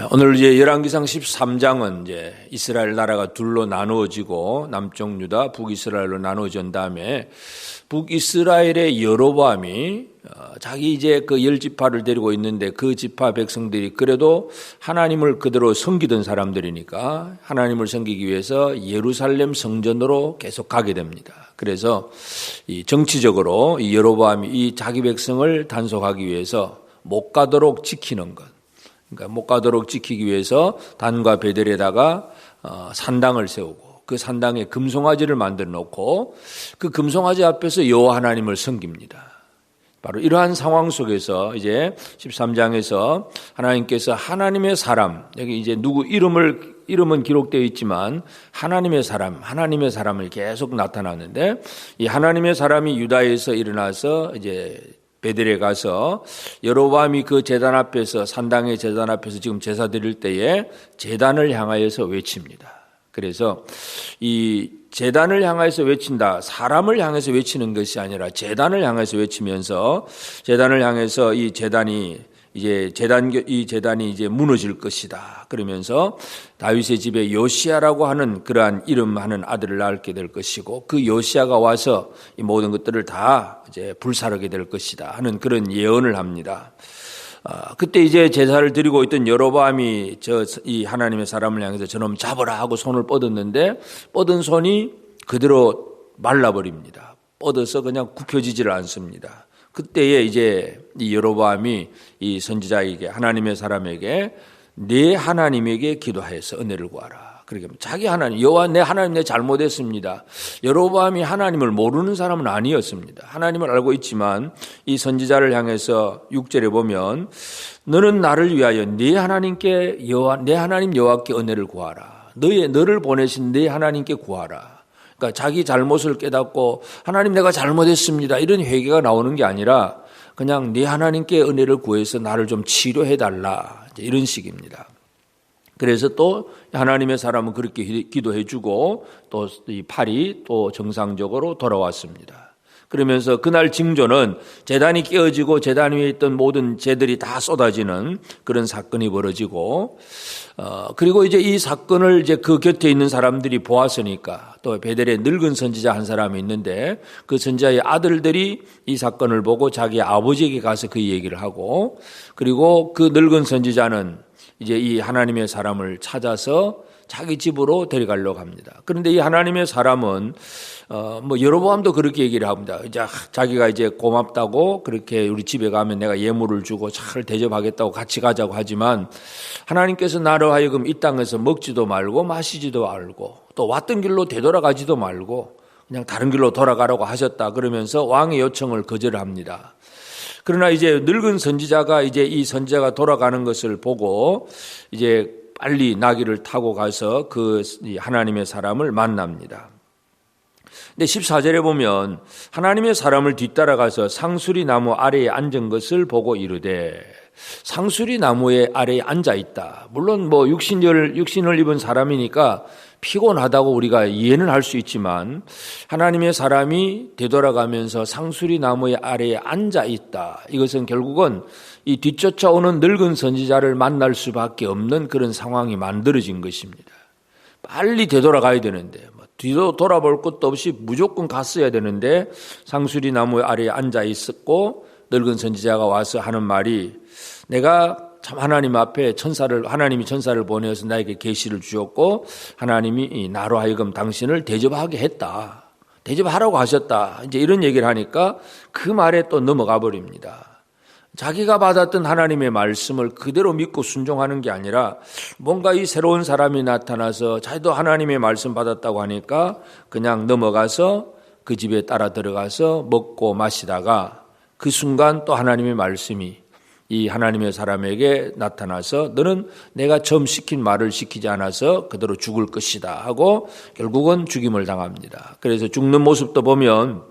오늘 이제 열왕기상 13장은 이제 이스라엘 나라가 둘로 나누어지고 남쪽 유다, 북이스라엘로 나누어진 다음에 북이스라엘의 여로보암이 자기 이제 그 10지파를 데리고 있는데 그 지파 백성들이 그래도 하나님을 그대로 섬기던 사람들이니까 하나님을 섬기기 위해서 예루살렘 성전으로 계속 가게 됩니다. 그래서 이 정치적으로 이 여로보암이 이 자기 백성을 단속하기 위해서 못 가도록 지키는 것. 그러니까 못 가도록 지키기 위해서 단과 베델에다가 산당을 세우고 그 산당에 금송아지를 만들어 놓고 그 금송아지 앞에서 여호와 하나님을 섬깁니다. 바로 이러한 상황 속에서 이제 13장에서 하나님께서 하나님의 사람, 여기 이제 누구 이름은 기록되어 있지만 하나님의 사람을 계속 나타나는데 이 하나님의 사람이 유다에서 일어나서 이제 베델에 가서 여로보암이 그 제단 앞에서 산당의 제단 앞에서 지금 제사 드릴 때에 제단을 향하여서 외칩니다. 그래서 이 제단을 향해서 외친다. 사람을 향해서 외치는 것이 아니라 제단을 향해서 외치면서 제단을 향해서 이 제단이 이제 무너질 것이다. 그러면서 다윗의 집에 요시야라고 하는 그러한 이름하는 아들을 낳게 될 것이고 그 요시야가 와서 이 모든 것들을 다 이제 불사르게 될 것이다 하는 그런 예언을 합니다. 그때 이제 제사를 드리고 있던 여로보암이 이 하나님의 사람을 향해서 저놈 잡으라 하고 손을 뻗었는데 뻗은 손이 그대로 말라버립니다. 뻗어서 그냥 굽혀지지를 않습니다. 그때에 이제 이 여로보암이 이 선지자에게 하나님의 사람에게 내 하나님에게 기도해서 은혜를 구하라. 그렇게 자기 하나님 여호와 내 하나님 내 잘못했습니다. 여로보암이 하나님을 모르는 사람은 아니었습니다. 하나님을 알고 있지만 이 선지자를 향해서 6절에 보면 너는 나를 위하여 내 하나님께 내 하나님 여호와께 은혜를 구하라. 너를 보내신 내 하나님께 구하라. 그러니까 자기 잘못을 깨닫고 하나님 내가 잘못했습니다. 이런 회개가 나오는 게 아니라 그냥 네 하나님께 은혜를 구해서 나를 좀 치료해달라. 이런 식입니다. 그래서 또 하나님의 사람은 그렇게 기도해주고 또 이 팔이 또 정상적으로 돌아왔습니다. 그러면서 그날 징조는 제단이 깨어지고 제단 위에 있던 모든 재들이 다 쏟아지는 그런 사건이 벌어지고 그리고 이제 이 사건을 이제 그 곁에 있는 사람들이 보았으니까 또 베델에 늙은 선지자 한 사람이 있는데 그 선지자의 아들들이 이 사건을 보고 자기 아버지에게 가서 그 얘기를 하고 그리고 그 늙은 선지자는 이제 이 하나님의 사람을 찾아서 자기 집으로 데려가려고 합니다. 그런데 이 하나님의 사람은 여로보암도 그렇게 얘기를 합니다. 이제 자기가 이제 고맙다고 그렇게 우리 집에 가면 내가 예물을 주고 잘 대접하겠다고 같이 가자고 하지만 하나님께서 나로 하여금 이 땅에서 먹지도 말고 마시지도 말고 또 왔던 길로 되돌아가지도 말고 그냥 다른 길로 돌아가라고 하셨다. 그러면서 왕의 요청을 거절을 합니다. 그러나 이제 늙은 선지자가 이제 이 선지자가 돌아가는 것을 보고 이제 빨리 나귀를 타고 가서 그 하나님의 사람을 만납니다. 근데 14절에 보면 하나님의 사람을 뒤따라가서 상수리 나무 아래에 앉은 것을 보고 이르되 상수리 나무의 아래에 앉아 있다. 물론 육신을 입은 사람이니까 피곤하다고 우리가 이해는 할 수 있지만 하나님의 사람이 되돌아가면서 상수리 나무의 아래에 앉아 있다. 이것은 결국은 이 뒤쫓아오는 늙은 선지자를 만날 수밖에 없는 그런 상황이 만들어진 것입니다. 빨리 되돌아가야 되는데 뒤도 돌아볼 것도 없이 무조건 갔어야 되는데 상수리 나무 아래에 앉아 있었고 늙은 선지자가 와서 하는 말이 내가 참 하나님 앞에 하나님이 천사를 보내서 나에게 계시를 주었고 하나님이 나로 하여금 당신을 대접하게 했다. 대접하라고 하셨다. 이제 이런 얘기를 하니까 그 말에 또 넘어가 버립니다. 자기가 받았던 하나님의 말씀을 그대로 믿고 순종하는 게 아니라 뭔가 이 새로운 사람이 나타나서 자기도 하나님의 말씀 받았다고 하니까 그냥 넘어가서 그 집에 따라 들어가서 먹고 마시다가 그 순간 또 하나님의 말씀이 이 하나님의 사람에게 나타나서 너는 내가 처음 시킨 말을 지키지 않아서 그대로 죽을 것이다 하고 결국은 죽임을 당합니다. 그래서 죽는 모습도 보면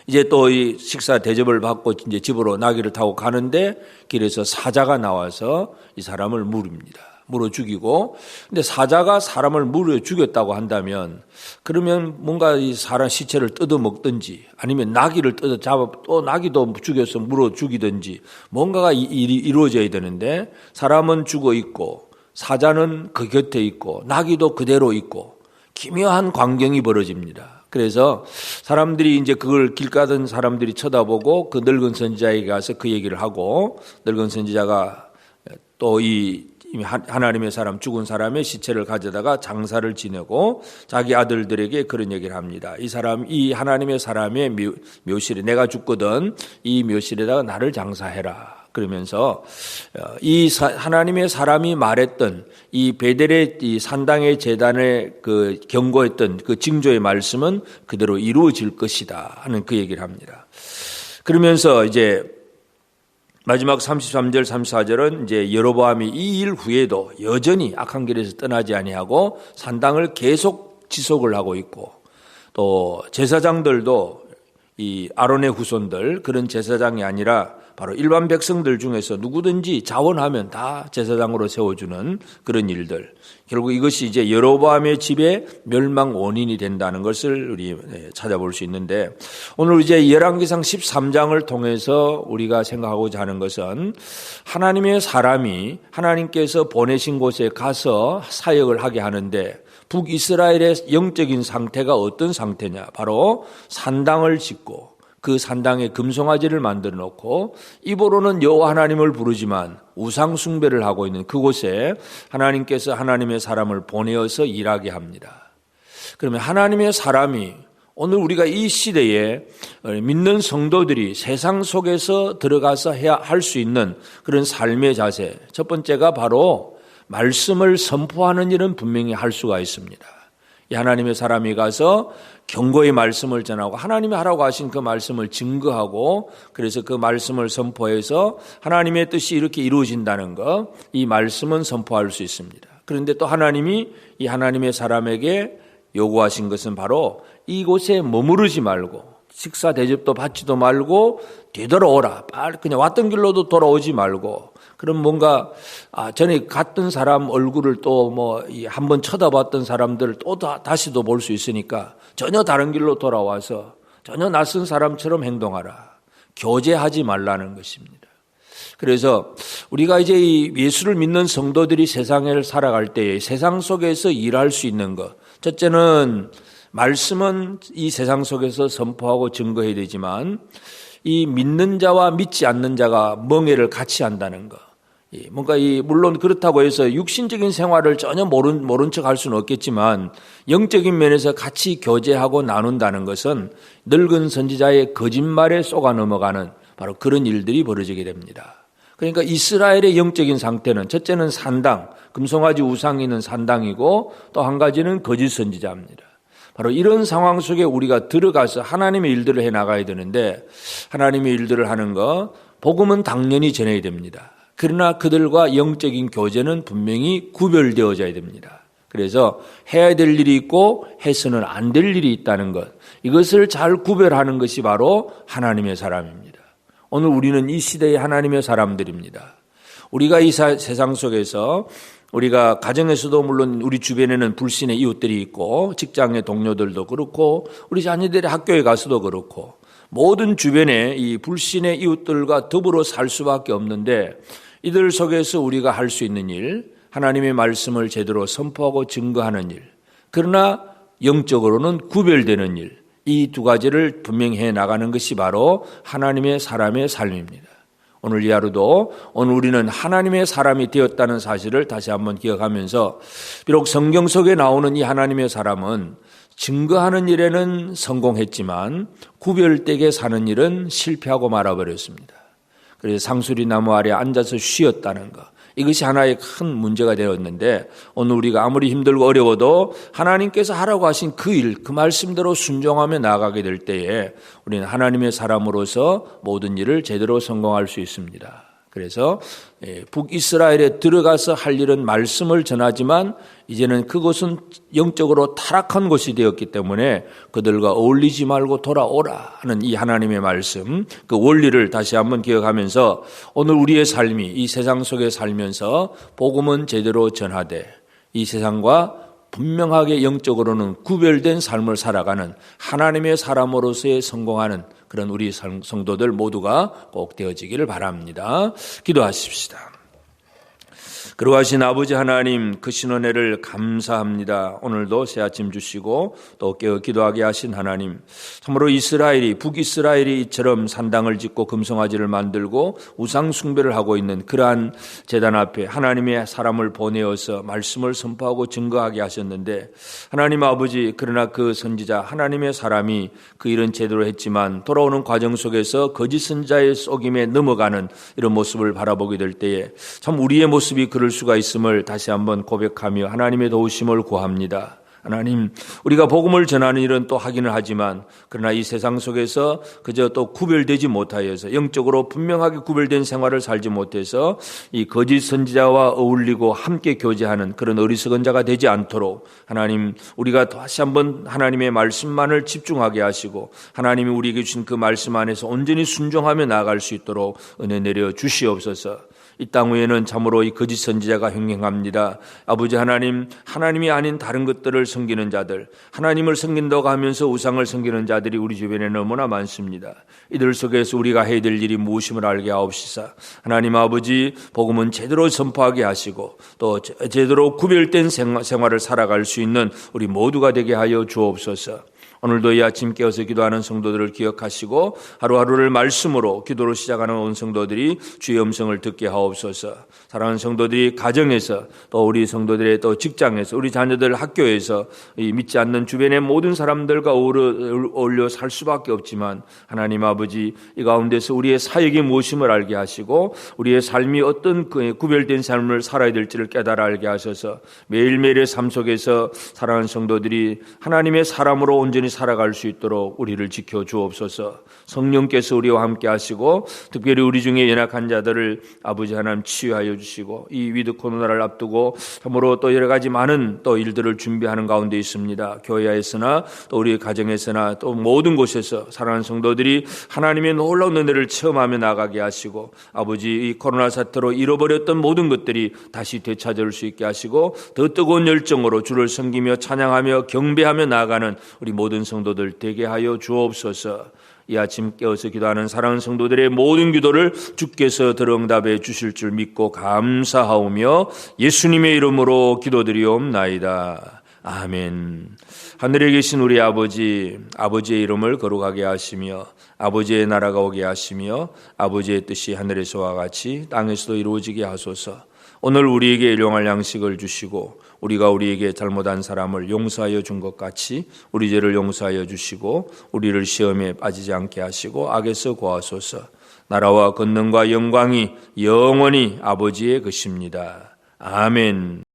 이제 또 이 식사 대접을 받고 이제 집으로 나귀를 타고 가는데 길에서 사자가 나와서 이 사람을 물입니다. 물어 죽이고, 근데 사자가 사람을 물어 죽였다고 한다면 그러면 뭔가 이 사람 시체를 뜯어 먹든지 아니면 나귀를 뜯어 잡아 또 나귀도 죽여서 물어 죽이든지 뭔가가 일이 이루어져야 되는데 사람은 죽어 있고 사자는 그 곁에 있고 나귀도 그대로 있고 기묘한 광경이 벌어집니다. 그래서 사람들이 이제 그걸 길 가던 사람들이 쳐다보고 그 늙은 선지자에게 가서 그 얘기를 하고, 늙은 선지자가 또 이 하나님의 사람, 죽은 사람의 시체를 가져다가 장사를 지내고 자기 아들들에게 그런 얘기를 합니다. 이 하나님의 사람의 묘실에, 내가 죽거든 이 묘실에다가 나를 장사해라. 그러면서 이 하나님의 사람이 말했던 이 베델의 이 산당의 제단에 그 경고했던 그 징조의 말씀은 그대로 이루어질 것이다 하는 그 얘기를 합니다. 그러면서 이제 마지막 33절 34절은 이제 여로보암이 이 일 후에도 여전히 악한 길에서 떠나지 아니하고 산당을 계속 지속을 하고 있고, 또 제사장들도 이 아론의 후손들, 그런 제사장이 아니라 바로 일반 백성들 중에서 누구든지 자원하면 다 제사장으로 세워주는 그런 일들, 결국 이것이 이제 여로보암의 집의 멸망 원인이 된다는 것을 우리 찾아볼 수 있는데, 오늘 이제 열왕기상 13장을 통해서 우리가 생각하고자 하는 것은 하나님의 사람이 하나님께서 보내신 곳에 가서 사역을 하게 하는데 북이스라엘의 영적인 상태가 어떤 상태냐, 바로 산당을 짓고 그 산당에 금송아지를 만들어 놓고 입으로는 여호와 하나님을 부르지만 우상 숭배를 하고 있는 그곳에 하나님께서 하나님의 사람을 보내어서 일하게 합니다. 그러면 하나님의 사람이 오늘 우리가 이 시대에 믿는 성도들이 세상 속에서 들어가서 해야 할 수 있는 그런 삶의 자세, 첫 번째가 바로 말씀을 선포하는 일은 분명히 할 수가 있습니다. 이 하나님의 사람이 가서 경고의 말씀을 전하고 하나님이 하라고 하신 그 말씀을 증거하고, 그래서 그 말씀을 선포해서 하나님의 뜻이 이렇게 이루어진다는 것, 이 말씀은 선포할 수 있습니다. 그런데 또 하나님이 이 하나님의 사람에게 요구하신 것은 바로 이곳에 머무르지 말고 식사 대접도 받지도 말고 되돌아오라. 빨리 그냥 왔던 길로도 돌아오지 말고, 그럼 뭔가 전에 갔던 사람 얼굴을 또 뭐 한번 쳐다봤던 사람들을 또 다시도 볼 수 있으니까 전혀 다른 길로 돌아와서 전혀 낯선 사람처럼 행동하라. 교제하지 말라는 것입니다. 그래서 우리가 이제 이 예수를 믿는 성도들이 세상을 살아갈 때에 세상 속에서 일할 수 있는 것, 첫째는 말씀은 이 세상 속에서 선포하고 증거해야 되지만 이 믿는 자와 믿지 않는 자가 멍해를 같이 한다는 것. 뭔가 물론 그렇다고 해서 육신적인 생활을 전혀 모른 척 할 수는 없겠지만 영적인 면에서 같이 교제하고 나눈다는 것은 늙은 선지자의 거짓말에 속아 넘어가는 바로 그런 일들이 벌어지게 됩니다. 그러니까 이스라엘의 영적인 상태는 첫째는 산당, 금송아지 우상이 있는 산당이고 또 한 가지는 거짓 선지자입니다. 바로 이런 상황 속에 우리가 들어가서 하나님의 일들을 해나가야 되는데, 하나님의 일들을 하는 거 복음은 당연히 전해야 됩니다. 그러나 그들과 영적인 교제는 분명히 구별되어져야 됩니다. 그래서 해야 될 일이 있고 해서는 안 될 일이 있다는 것, 이것을 잘 구별하는 것이 바로 하나님의 사람입니다. 오늘 우리는 이 시대의 하나님의 사람들입니다. 우리가 이 세상 속에서 우리가 가정에서도 물론 우리 주변에는 불신의 이웃들이 있고 직장의 동료들도 그렇고 우리 자녀들의 학교에 가서도 그렇고 모든 주변에 이 불신의 이웃들과 더불어 살 수밖에 없는데, 이들 속에서 우리가 할 수 있는 일, 하나님의 말씀을 제대로 선포하고 증거하는 일, 그러나 영적으로는 구별되는 일, 이 두 가지를 분명히 해나가는 것이 바로 하나님의 사람의 삶입니다. 오늘 이 하루도 오늘 우리는 하나님의 사람이 되었다는 사실을 다시 한번 기억하면서, 비록 성경 속에 나오는 이 하나님의 사람은 증거하는 일에는 성공했지만 구별되게 사는 일은 실패하고 말아버렸습니다. 그래서 상수리 나무 아래 앉아서 쉬었다는 것, 이것이 하나의 큰 문제가 되었는데, 오늘 우리가 아무리 힘들고 어려워도 하나님께서 하라고 하신 그 일, 그 말씀대로 순종하며 나아가게 될 때에 우리는 하나님의 사람으로서 모든 일을 제대로 성공할 수 있습니다. 그래서 북이스라엘에 들어가서 할 일은 말씀을 전하지만 이제는 그곳은 영적으로 타락한 곳이 되었기 때문에 그들과 어울리지 말고 돌아오라 하는 이 하나님의 말씀, 그 원리를 다시 한번 기억하면서 오늘 우리의 삶이 이 세상 속에 살면서 복음은 제대로 전하되 이 세상과 분명하게 영적으로는 구별된 삶을 살아가는 하나님의 사람으로서의 성공하는 그런 우리 성도들 모두가 꼭 되어지기를 바랍니다. 기도하십시다. 그러하신 아버지 하나님, 크신 은혜를 감사합니다. 오늘도 새 아침 주시고 또 깨어 기도하게 하신 하나님, 참으로 이스라엘이 북이스라엘이 이처럼 산당을 짓고 금송아지를 만들고 우상 숭배를 하고 있는 그러한 제단 앞에 하나님의 사람을 보내어서 말씀을 선포하고 증거하게 하셨는데, 하나님 아버지, 그러나 그 선지자 하나님의 사람이 그 일은 제대로 했지만 돌아오는 과정 속에서 거짓 선지자의 속임에 넘어가는 이런 모습을 바라보게 될 때에 참 우리의 모습이 그럴 수가 있음을 다시 한번 고백하며 하나님의 도우심을 구합니다. 하나님, 우리가 복음을 전하는 일은 또 하기는 하지만 그러나 이 세상 속에서 그저 또 구별되지 못하여서 영적으로 분명하게 구별된 생활을 살지 못해서 이 거짓 선지자와 어울리고 함께 교제하는 그런 어리석은 자가 되지 않도록 하나님, 우리가 다시 한번 하나님의 말씀만을 집중하게 하시고 하나님이 우리에게 주신 그 말씀 안에서 온전히 순종하며 나아갈 수 있도록 은혜 내려 주시옵소서. 이 땅 위에는 참으로 이 거짓 선지자가 횡행합니다. 아버지 하나님, 하나님이 아닌 다른 것들을 섬기는 자들, 하나님을 섬긴다고 하면서 우상을 섬기는 자들이 우리 주변에 너무나 많습니다. 이들 속에서 우리가 해야 될 일이 무엇임을 알게 하옵시사. 하나님 아버지, 복음은 제대로 선포하게 하시고 또 제대로 구별된 생활을 살아갈 수 있는 우리 모두가 되게 하여 주옵소서. 오늘도 이 아침 깨어서 기도하는 성도들을 기억하시고 하루하루를 말씀으로 기도로 시작하는 온 성도들이 주의 음성을 듣게 하옵소서. 사랑하는 성도들이 가정에서 또 우리 성도들의 또 직장에서 우리 자녀들 학교에서 이 믿지 않는 주변의 모든 사람들과 어울려 살 수밖에 없지만 하나님 아버지, 이 가운데서 우리의 사역이 무엇임을 알게 하시고 우리의 삶이 어떤 구별된 삶을 살아야 될지를 깨달아 알게 하셔서 매일매일의 삶 속에서 사랑하는 성도들이 하나님의 사람으로 온전히 살아갈 수 있도록 우리를 지켜 주옵소서. 성령께서 우리와 함께 하시고 특별히 우리 중에 연약한 자들을 아버지 하나님 치유하여 주시고 이 위드 코로나를 앞두고 참으로 또 여러 가지 많은 또 일들을 준비하는 가운데 있습니다. 교회에서나 또 우리 가정에서나 또 모든 곳에서 사랑하는 성도들이 하나님의 놀라운 은혜를 체험하며 나가게 하시고 아버지, 이 코로나 사태로 잃어버렸던 모든 것들이 다시 되찾을 수 있게 하시고 더 뜨거운 열정으로 주를 섬기며 찬양하며 경배하며 나아가는 우리 모든 성도들 되게 하여 주옵소서. 이 아침 깨어서 기도하는 사랑하는 성도들의 모든 기도를 주께서 들응답해 주실 줄 믿고 감사하오며 예수님의 이름으로 기도드리옵나이다. 아멘. 하늘에 계신 우리 아버지, 아버지의 이름을 거룩하게 하시며 아버지의 나라가 오게 하시며 아버지의 뜻이 하늘에서와 같이 땅에서도 이루어지게 하소서. 오늘 우리에게 일용할 양식을 주시고 우리가 우리에게 잘못한 사람을 용서하여 준 것 같이 우리 죄를 용서하여 주시고 우리를 시험에 빠지지 않게 하시고 악에서 구하소서. 나라와 권능과 영광이 영원히 아버지의 것입니다. 아멘.